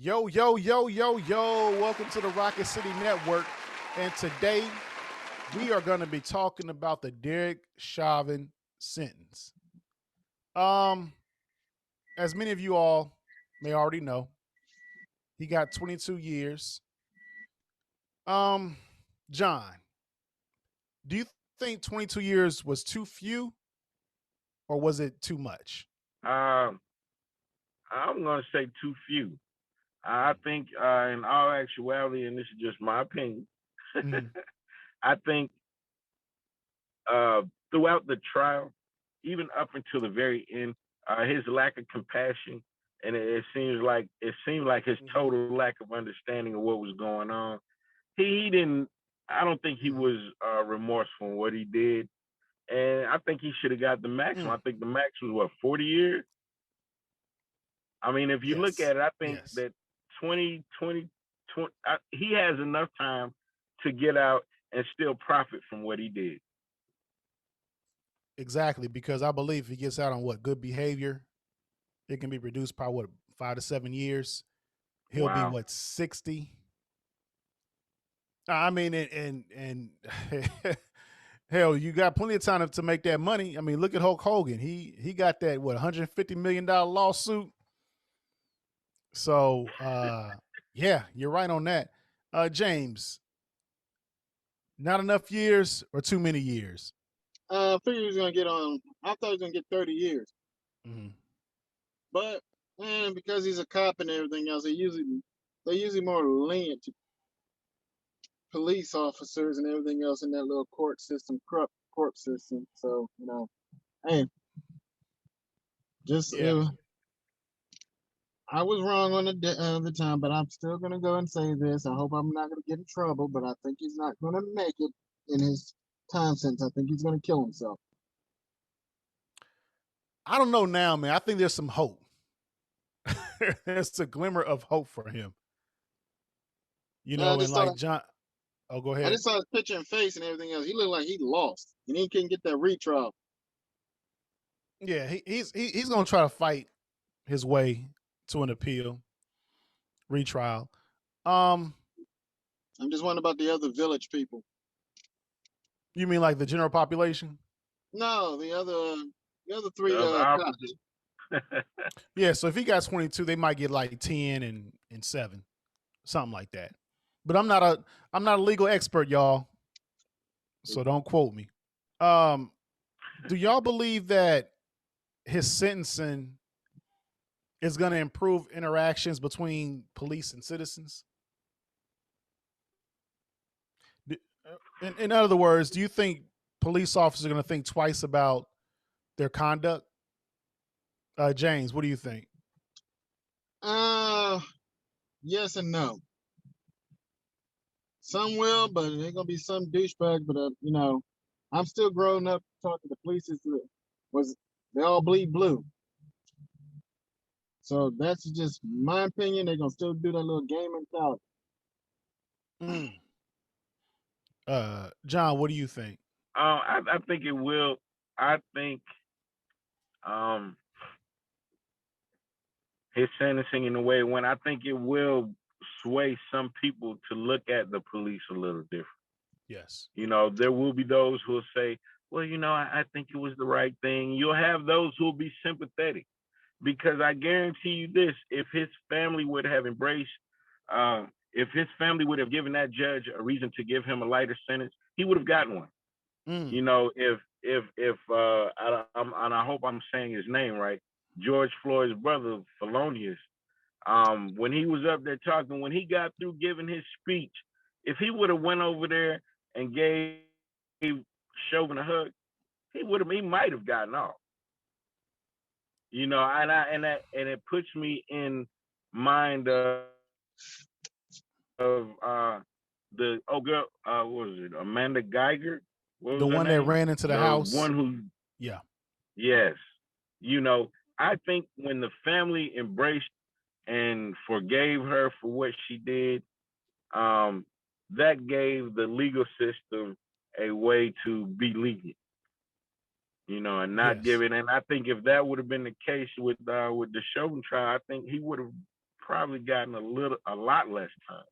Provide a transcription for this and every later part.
Yo, yo, yo, yo, yo. Welcome to the Rocket City Network. And today we are going to be talking about the Derek Chauvin sentence. Um, as many of you all may already know, he got 22 years. Um, John, do you think 22 years was too few or was it too much? Um, I'm going to say too few. I think, in all actuality, and this is just my opinion, Mm-hmm. I think uh, throughout the trial, even up until the very end, his lack of compassion and it seems like his Mm-hmm. total lack of understanding of what was going on. He didn't. I don't think he Mm-hmm. was remorseful in what he did, and I think he should have got the maximum. Mm. I think the max was what 40 years. I mean, if you look Yes. at it, I think Yes. that 20, he has enough time to get out and still profit from what he did. Exactly. Because I believe if he gets out on what good behavior, it can be reduced by what 5 to 7 years. He'll be Wow. what 60. I mean, and hell, you got plenty of time to make that money. I mean, look at Hulk Hogan. He got that what $150 million lawsuit. So yeah, you're right on that. James, not enough years or too many years. I figured he was gonna get on. I thought he was gonna get 30 years, Mm-hmm. but man, because he's a cop and everything else, they usually more lenient to police officers and everything else in that little court system, corrupt court system. So hey, just Yeah. I was wrong on the time, but I'm still gonna go and say this. I hope I'm not gonna get in trouble, but I think he's not gonna make it in his time sentence. I think he's gonna kill himself. I don't know now, man. I think there's some hope. There's a glimmer of hope for him. I And just like saw John. Oh, go I ahead. just saw his picture and face and everything else. He looked like he lost, and he couldn't get that retrial. Yeah, he's gonna try to fight his way to an appeal retrial. Um, I'm just wondering about the other village people. you mean like the general population? No, the other The three other cops. opposite. Yeah. So if he got 22, they might get like 10 and 7, something like that. But I'm not a legal expert, y'all. So don't quote me. Um, do y'all believe that his sentencing is going to improve interactions between police and citizens? In other words, do you think police officers are going to think twice about their conduct? James, what do you think? Uh, yes and no. Some will, but there's gonna be some douchebag. But I'm still growing up talking to police. Was they all bleed blue? So that's just my opinion. They're gonna still do that little game mentality. Mm. John, what do you think? I think it will. I think um, his sentencing in the way it went, I think it will sway some people to look at the police a little different. Yes. There will be those who will say, well, I think it was the right thing. You'll have those who will be sympathetic because I guarantee you this: if his family would have given that judge a reason to give him a lighter sentence, he would have gotten one. Mm. And I hope I'm saying his name right, George Floyd's brother, Felonious, when he was up there talking, when he got through giving his speech, if he would have went over there and gave Chauvin a hug, he might have gotten off. And it puts me in mind of the girl, what was it, Amanda Geiger? What was her The one name? that ran into the The one house. who, Yeah. yes, I think when the family embraced and forgave her for what she did, um, that gave the legal system a way to be lenient, and not Yes. give it. And I think if that would have been the case with the Chauvin trial, I think he would have probably gotten a lot less time.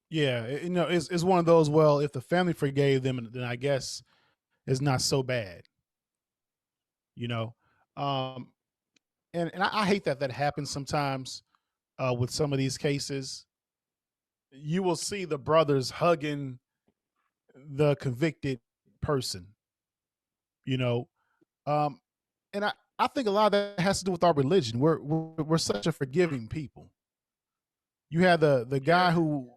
Yeah, it's one of those. Well, if the family forgave them, then I guess it's not so bad. You know, um, and I hate that happens sometimes with some of these cases. You will see the brothers hugging the convicted person. You know, um, and I think a lot of that has to do with our religion. We're such a forgiving people. You had the guy Yeah. who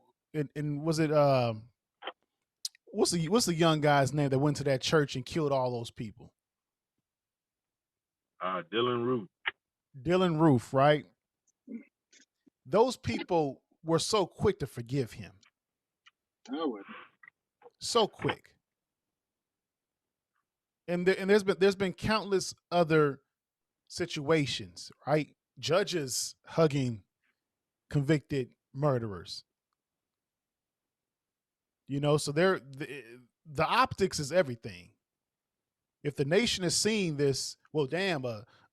and was it what's the young guy's name that went to that church and killed all those people? Dylan Root. Dylan Roof, right? Those people were so quick to forgive him. I would. So quick. And there's been countless other situations, right? Judges hugging convicted murderers. So the optics is everything. If the nation is seeing this, well, damn,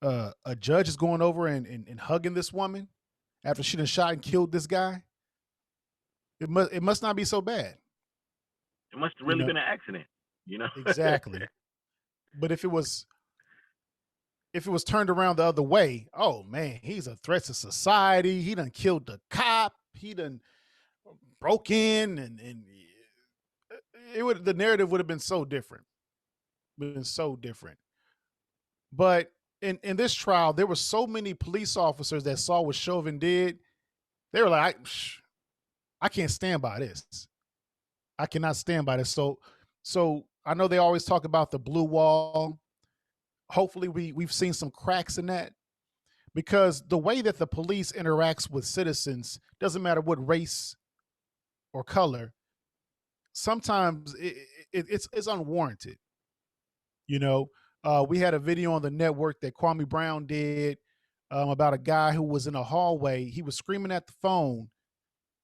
a judge is going over and hugging this woman after she done shot and killed this guy. It must not be so bad. It must have You really know been an accident. You know. exactly. But if it was turned around the other way, oh man, he's a threat to society. He done killed the cop. He done broke in and the narrative would have been so different. Been so different. But in this trial, there were so many police officers that saw what Chauvin did. They were like, I can't stand by this. I cannot stand by this. So I know they always talk about the blue wall. Hopefully we've seen some cracks in that, because the way that the police interacts with citizens, doesn't matter what race or color, sometimes it's unwarranted. You know, we had a video on the network that Kwame Brown did about a guy who was in a hallway. He was screaming at the phone,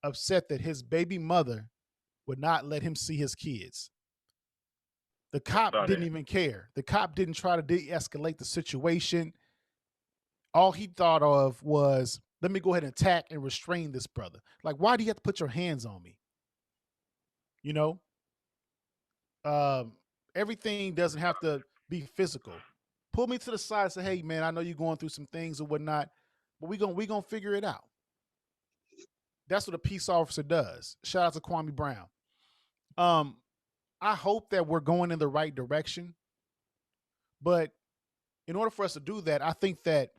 upset that his baby mother would not let him see his kids. The I cop saw didn't that. even care. The cop didn't try to de-escalate the situation. All he thought of was, let me go ahead and attack and restrain this brother. Like, why do you have to put your hands on me? You know, um, everything doesn't have to be physical. Pull me to the side and say, hey man, I know you're going through some things or whatnot, but we gonna figure it out. That's what a peace officer does. Shout out to Kwame Brown. Um, I hope that we're going in the right direction, but in order for us to do that, I think that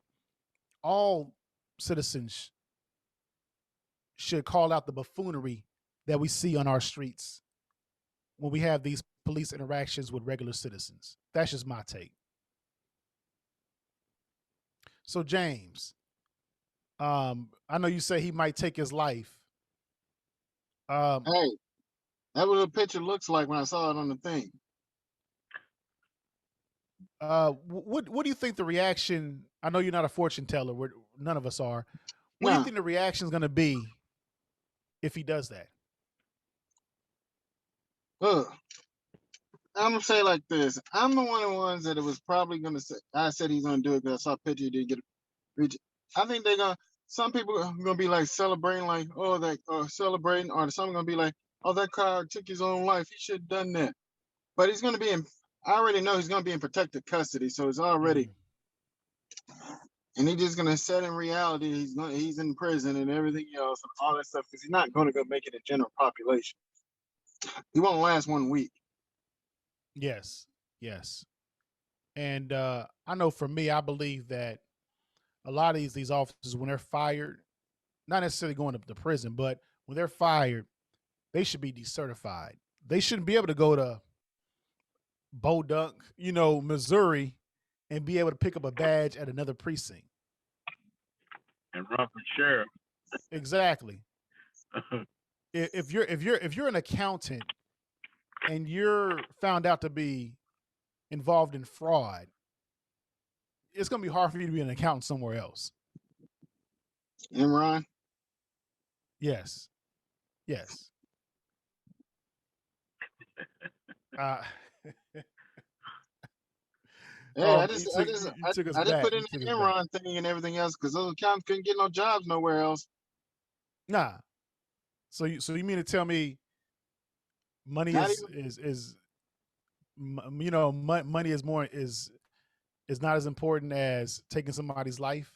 all citizens should call out the buffoonery that we see on our streets when we have these police interactions with regular citizens. That's just my take. So James, I know you say he might take his life. Um, Hey, that what the picture looks like when I saw it on the thing. what do you think the reaction? I know you're not a fortune teller. None of us are. What do you Nah, think the reaction is going to be if he does that? ugh. I'm gonna say it like this. I'm the one of the ones that it was probably gonna say. I said he's gonna do it because I saw a picture. He didn't get reach. I think they're gonna. Some people are gonna be like celebrating, like oh that, or celebrating, or some gonna be like, oh that car took his own life. He should have done that. But he's gonna be in. I already know he's gonna be in protective custody, so it's already. Mm, And he's just gonna set in reality. He's in prison and everything else and all that stuff because he's not gonna go make it a general population. He won't last 1 week. yes, yes. And I know for me, I believe that a lot of these officers, when they're fired, not necessarily going to prison, but when they're fired, they should be decertified. They shouldn't be able to go to Bodunk, Missouri, and be able to pick up a badge at another precinct. And run for sheriff. Exactly. If you're an accountant and you're found out to be involved in fraud, it's going to be hard for you to be an accountant somewhere else. Imran. Yes. Yes. Uh, Hey, I you just, I took just, you, you took us I just back. put in You took the us back. Enron thing and everything else because those accountants couldn't get no jobs nowhere else. Nah. So you mean to tell me money Not even. is money is more is not as important as taking somebody's life?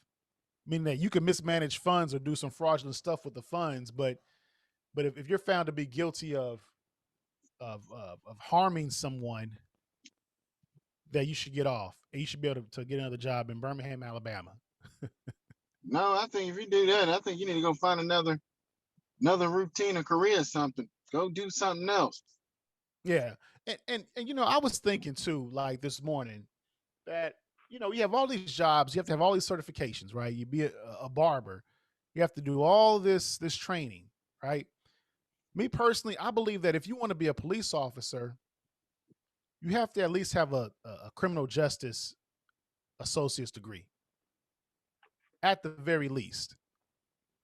Meaning that you can mismanage funds or do some fraudulent stuff with the funds, but if you're found to be guilty of harming someone, that you should get off and you should be able to get another job in Birmingham, Alabama. No, I think if you do that, I think you need to go find another routine or career or something. Go do something else. Yeah. And I was thinking too, like this morning, that you have all these jobs, you have to have all these certifications, right? You be a barber, you have to do all this training, right? Me personally, I believe that if you want to be a police officer, you have to at least have a criminal justice associate's degree at the very least.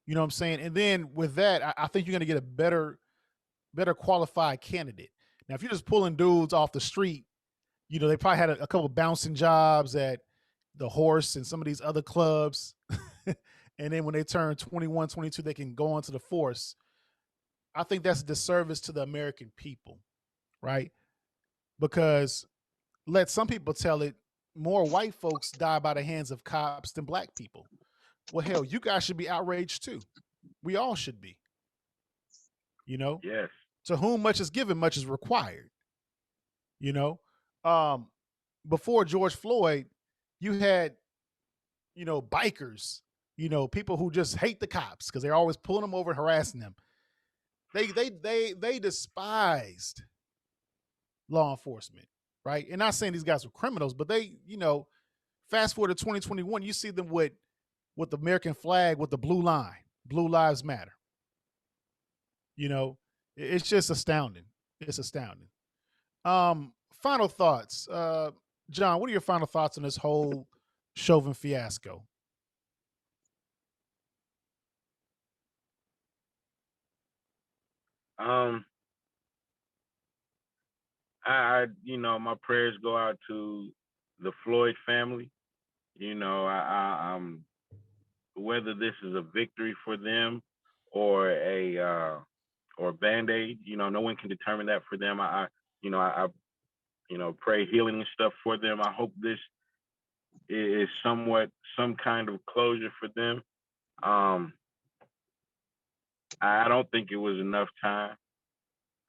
You know what I'm saying? And then with that, I think you're going to get a better qualified candidate. Now, if you're just pulling dudes off the street, they probably had a couple bouncing jobs at the Horse and some of these other clubs. And then when they turn 21, 22, they can go onto the force. I think that's a disservice to the American people, right? Because let some people tell it, more white folks die by the hands of cops than black people. Well, hell, you guys should be outraged too. We all should be, you know? Yes. To whom much is given, much is required, you know? Um, Before George Floyd, you had, bikers, people who just hate the cops because they're always pulling them over and harassing them. They despised law enforcement, right? And not saying these guys were criminals, but they, fast forward to 2021, you see them with the American flag with the blue line, Blue Lives Matter. It's just astounding. It's astounding. Final thoughts. John, what are your final thoughts on this whole Chauvin fiasco? Um, my prayers go out to the Floyd family. Whether this is a victory for them or a band-aid, no one can determine that for them. I pray healing and stuff for them. I hope this is somewhat some kind of closure for them. Um, I don't think it was enough time.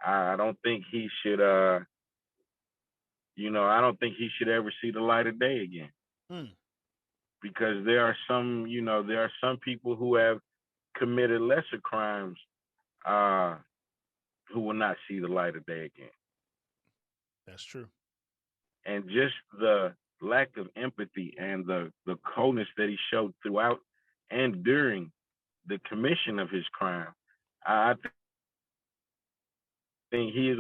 I don't think he should. I don't think he should ever see the light of day again. Mm. Because there are some people who have committed lesser crimes uh, who will not see the light of day again. That's true. And just the lack of empathy and the coldness that he showed throughout and during the commission of his crime, I think he is,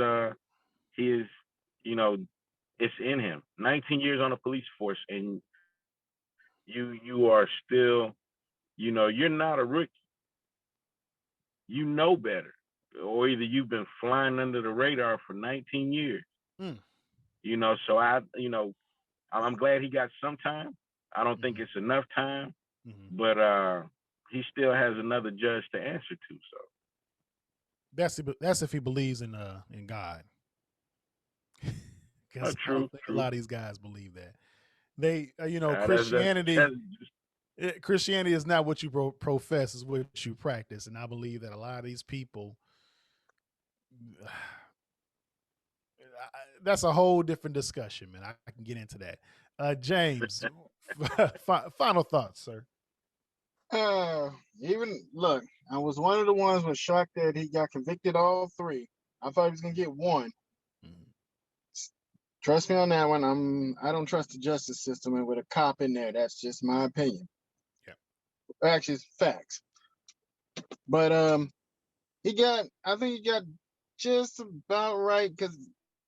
it's in him. 19 years on the police force, and you are still, you're not a rookie. You know better, or either you've been flying under the radar for 19 years. Mm. So I'm glad he got some time. I don't think it's enough time, but he still has another judge to answer to. So that's if he believes in God. Because I don't think a lot of these guys believe that. They, Christianity. Christianity is not what you profess; is what you practice, and I believe that a lot of these people. That's a whole different discussion, man. I can get into that. James, final thoughts, sir. Even look, I was one of the ones was shocked that he got convicted all three. I thought he was gonna get one. Mm-hmm. Trust me on that one. I don't trust the justice system, and with a cop in there, that's just my opinion. Yeah, actually, it's facts. But I think he got just about right because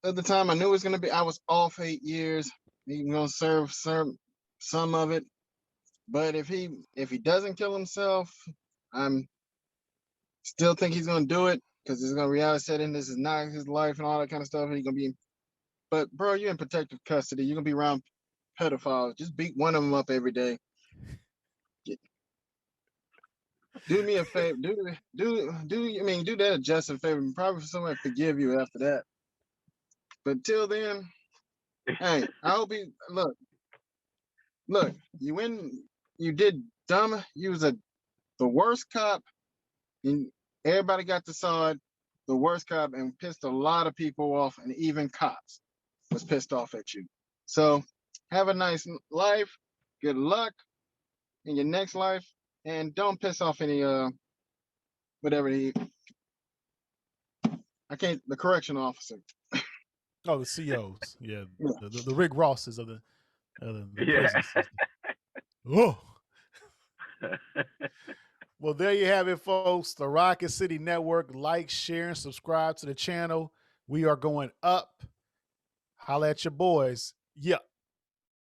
at the time I knew it was gonna be. I was off 8 years. He's gonna serve some of it. But if he doesn't kill himself, I'm still think he's gonna do it because he's gonna reality set in this is not his life and all that kind of stuff. And he's gonna be, but bro, you're in protective custody. You're gonna be around pedophiles. Just beat one of them up every day. Do me a favor. Do that a Justin favor. And probably someone forgive you after that. But till then, hey, I hope you look. You win. You did dumb. You was the worst cop, and everybody got to saw it. The worst cop and pissed a lot of people off, and even cops was pissed off at you. So have a nice life. Good luck in your next life, and don't piss off any whatever the correctional officer. Oh, the COs. Yeah, Yeah. the Rick Rosses of the Yeah. prison system. Oh. Well, there you have it, folks. The Rocket City Network. Like, share, and subscribe to the channel. We are going up. Holla at your boys. Yeah.